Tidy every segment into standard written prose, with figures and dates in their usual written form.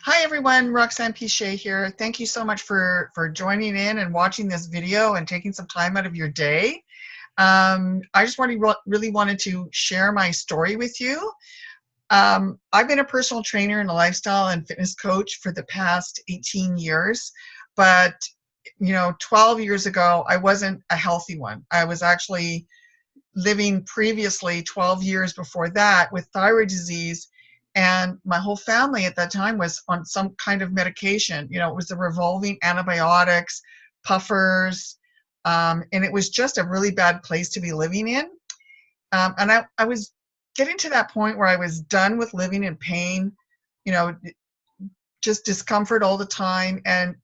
Hi everyone, Roxanne Pichet here. Thank you so much for joining in and watching this video and taking some time out of your day. I just really wanted to share my story with you. I've been a personal trainer and a lifestyle and fitness coach for the past 18 years, but 12 years ago, I wasn't a healthy one. I was actually living previously 12 years before that with thyroid disease. And my whole family at that time was on some kind of medication. It was the revolving antibiotics, puffers, and it was just a really bad place to be living in. And I was getting to that point where I was done with living in pain, just discomfort all the time. And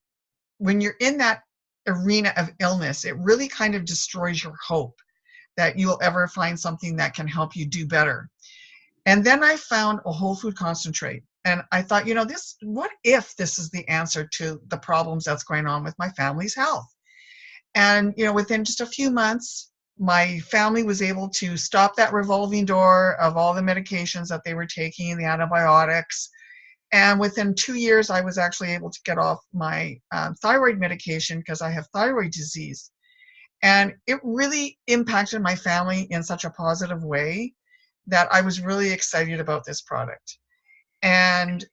when you're in that arena of illness, it really kind of destroys your hope that you'll ever find something that can help you do better. And then I found a whole food concentrate. And I thought, what if this is the answer to the problems that's going on with my family's health? And, within just a few months, my family was able to stop that revolving door of all the medications that they were taking, the antibiotics. And within 2 years, I was actually able to get off my thyroid medication because I have thyroid disease. And it really impacted my family in such a positive way that I was really excited about this product. And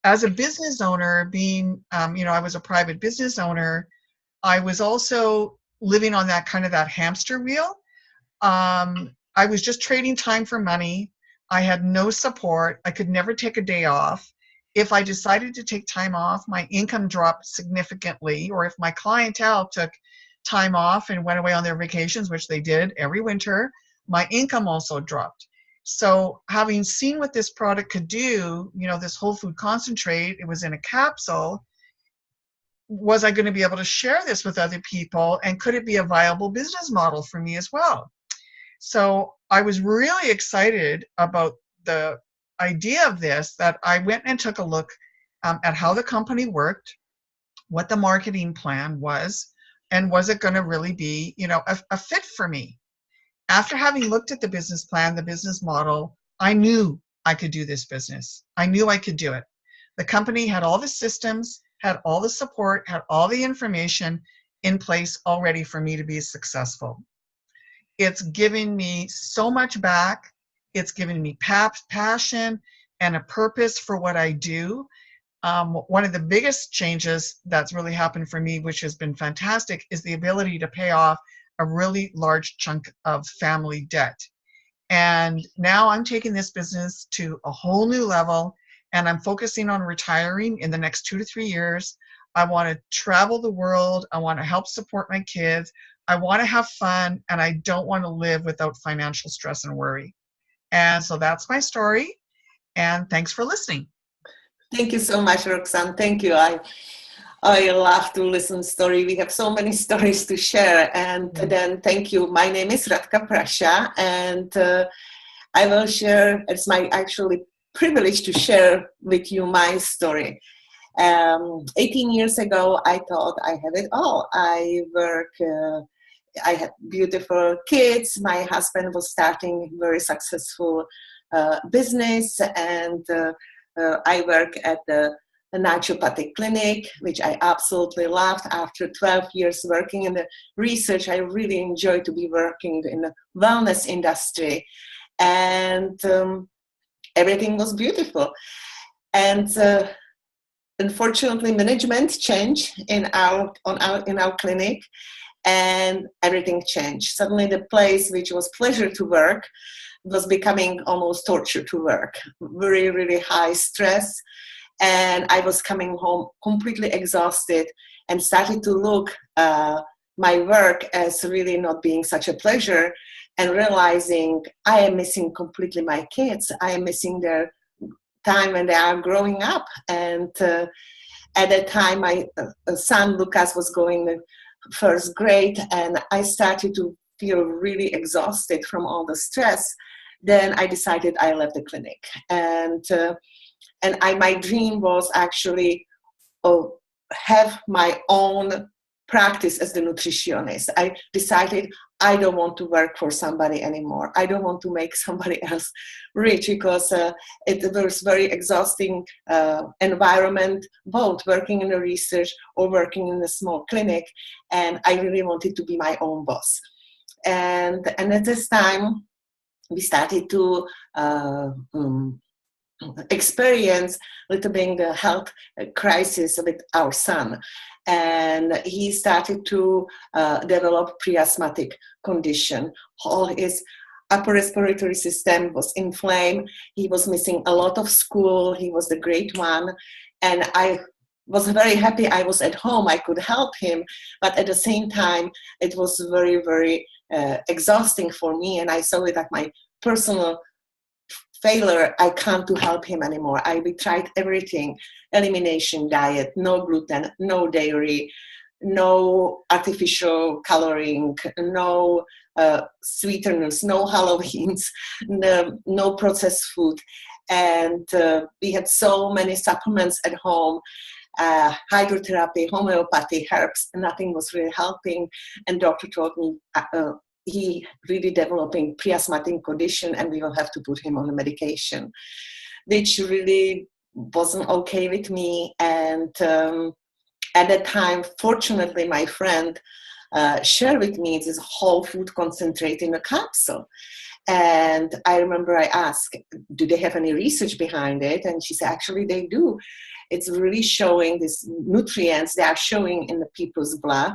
as a business owner, being, I was a private business owner, I was also living on that kind of that hamster wheel. I was just trading time for money. I had no support. I could never take a day off. If I decided to take time off, my income dropped significantly, or if my clientele took time off and went away on their vacations, which they did every winter, my income also dropped. So having seen what this product could do, this whole food concentrate, it was in a capsule, was I going to be able to share this with other people, and could it be a viable business model for me as well? So I was really excited about the idea of this, that I went and took a look at how the company worked, what the marketing plan was, and was it going to really be, a fit for me? After having looked at the business plan, the business model, I knew I could do this business. I knew I could do it. The company had all the systems, had all the support, had all the information in place already for me to be successful. It's given me so much back. It's given me passion and a purpose for what I do. One of the biggest changes that's really happened for me, which has been fantastic, is the ability to pay off a really large chunk of family debt. And now I'm taking this business to a whole new level, and I'm focusing on retiring in the next 2 to 3 years. I want to travel the world. I want to help support my kids. I want to have fun, and I don't want to live without financial stress and worry. And so that's my story, and thanks for listening. Thank you so much, Roxanne. Thank you. I love to listen to story. We have so many stories to share. And then thank you. My name is Radka Prasha, and I will share, it's my actually privilege to share with you my story. 18 years ago, I thought I had it all. I had beautiful kids. My husband was starting a very successful business, and I work at the naturopathic clinic, which I absolutely loved. After 12 years working in the research, I really enjoyed to be working in the wellness industry, and everything was beautiful. And unfortunately, management changed in our clinic, and everything changed. Suddenly, the place which was pleasure to work was becoming almost torture to work. Very, really high stress. And I was coming home completely exhausted and started to look my work as really not being such a pleasure, and realizing I am missing completely my kids. I am missing their time when they are growing up. And at that time, my son Lucas was going first grade, and I started to feel really exhausted from all the stress. Then I decided I left the clinic, and my dream was actually have my own practice as the nutritionist. I decided I don't want to work for somebody anymore. I don't want to make somebody else rich, because it was very exhausting environment, both working in the research or working in a small clinic. And I really wanted to be my own boss. And at this time, we started to experience a little bit the health crisis with our son. And he started to develop pre-asthmatic condition. All his upper respiratory system was inflamed. He was missing a lot of school. He was the great one. And I was very happy I was at home. I could help him. But at the same time, it was very, very exhausting for me. And I saw it at my personal failure. I can't to help him anymore. We tried everything: elimination diet, no gluten, no dairy, no artificial coloring, no sweeteners, no Halloweens, no processed food. And we had so many supplements at home, hydrotherapy, homeopathy, herbs, and nothing was really helping. And doctor told me he really developing pre-asthmatic condition and we will have to put him on a medication, which really wasn't okay with me. And at that time, fortunately, my friend shared with me this whole food concentrate in a capsule. And I remember I asked, do they have any research behind it? And she said, actually, they do. It's really showing these nutrients they are showing in the people's blood.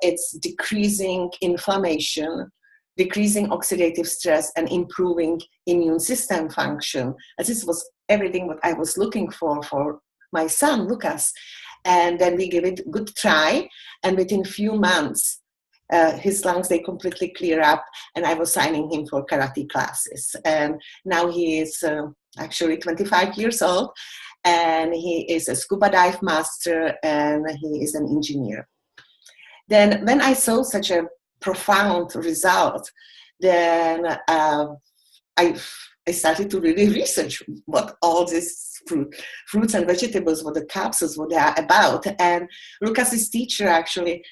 It's decreasing inflammation, decreasing oxidative stress, and improving immune system function. And this was everything what I was looking for my son, Lucas. And then we gave it a good try. And within few months, his lungs, they completely clear up, and I was signing him for karate classes. And now he is actually 25 years old, and he is a scuba dive master, and he is an engineer. Then when I saw such a profound result, then I started to really research what all these fruits and vegetables, what the capsules, what they are about. And Lucas's teacher actually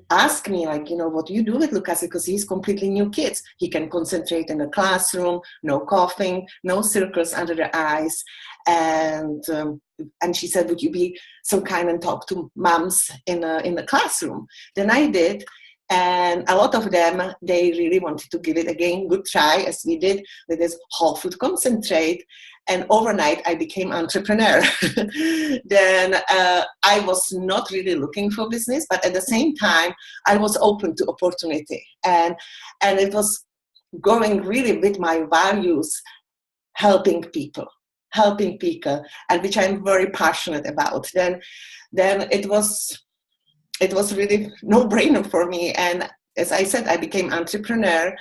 asked me, like, what do you do with Lucas? Because he's completely new kid. He can concentrate in the classroom, no coughing, no circles under the eyes. And she said, would you be so kind and talk to moms in the classroom? Then I did. And a lot of them, they really wanted to give it again, good try, as we did with this whole food concentrate. And overnight, I became entrepreneur. Then I was not really looking for business, but at the same time, I was open to opportunity. And it was going really with my values, helping people, and which I'm very passionate about. Then it was really no-brainer for me. And as I said, I became entrepreneur.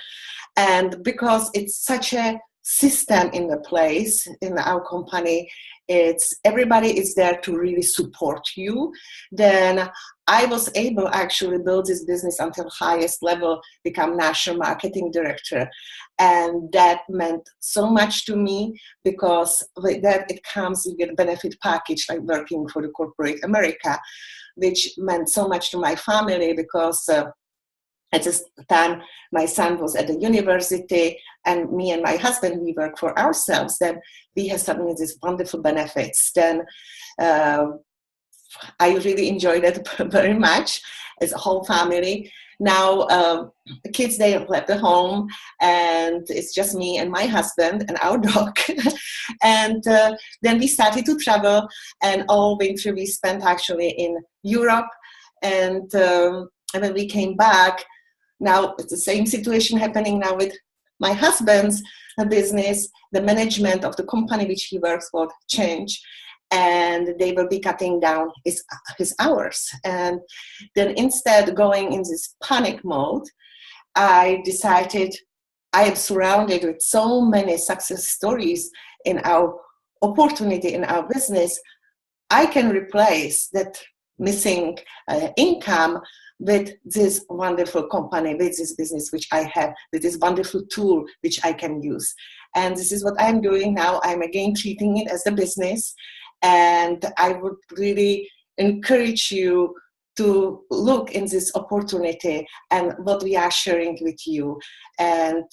And because it's such a system in the place in our company, it's everybody is there to really support you. Then I was able actually build this business until highest level, become national marketing director. And that meant so much to me, because with that it comes, you get a benefit package like working for the corporate America, which meant so much to my family, because at this time, my son was at the university, and me and my husband, we work for ourselves. Then we have suddenly these wonderful benefits. Then I really enjoyed it very much as a whole family. Now, the kids, they have left the home, and it's just me and my husband and our dog. And then we started to travel, and all winter we spent actually in Europe. And when we came back, now it's the same situation happening now with my husband's business. The management of the company which he works for changed, and they will be cutting down his hours. And then instead going in this panic mode, I decided I am surrounded with so many success stories in our opportunity in our business. I can replace that missing income with this wonderful company, with this business which I have, with this wonderful tool which I can use. And this is what I'm doing now. I'm again treating it as a business. And I would really encourage you to look in this opportunity and what we are sharing with you. And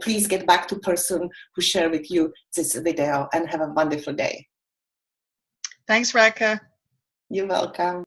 please get back to person who shared with you this video, and have a wonderful day. Thanks, Radka. You're welcome.